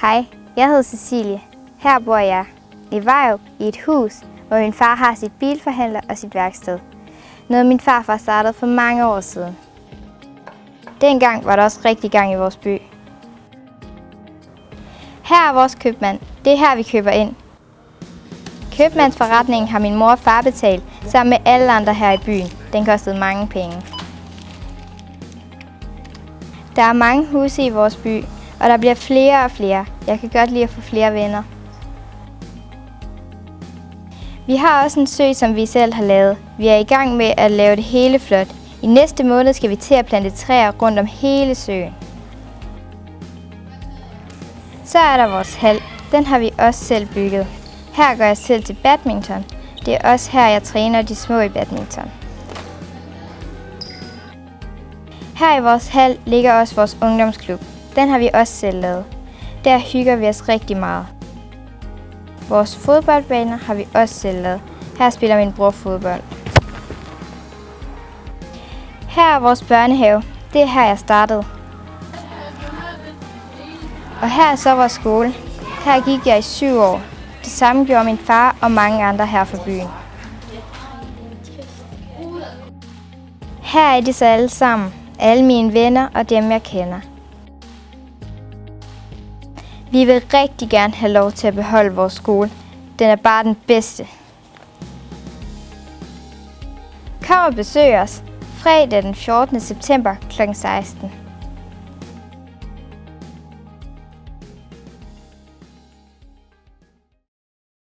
Hej, jeg hedder Cecilie. Her bor jeg i Vejrup i et hus, hvor min far har sit bilforhandler og sit værksted. Noget min farfar startede for mange år siden. Dengang var der også rigtig gang i vores by. Her er vores købmand. Det er her, vi køber ind. Købmandsforretningen har min mor og far betalt sammen med alle andre her i byen. Den kostede mange penge. Der er mange huse i vores by, og der bliver flere og flere. Jeg kan godt lide at få flere venner. Vi har også en sø, som vi selv har lavet. Vi er i gang med at lave det hele flot. I næste måned skal vi til at plante træer rundt om hele søen. Så er der vores hal. Den har vi også selv bygget. Her går jeg selv til badminton. Det er også her, jeg træner de små i badminton. Her i vores hal ligger også vores ungdomsklub. Den har vi også selv lavet. Der hygger vi os rigtig meget. Vores fodboldbaner har vi også selv lavet. Her spiller min bror fodbold. Her er vores børnehave. Det er her, jeg startede. Og her er så vores skole. Her gik jeg i 7 år. Det samme gjorde min far og mange andre her fra byen. Her er de så alle sammen. Alle mine venner og dem, jeg kender. Vi vil rigtig gerne have lov til at beholde vores skole. Den er bare den bedste. Kom og besøg os fredag den 14. september kl. 16.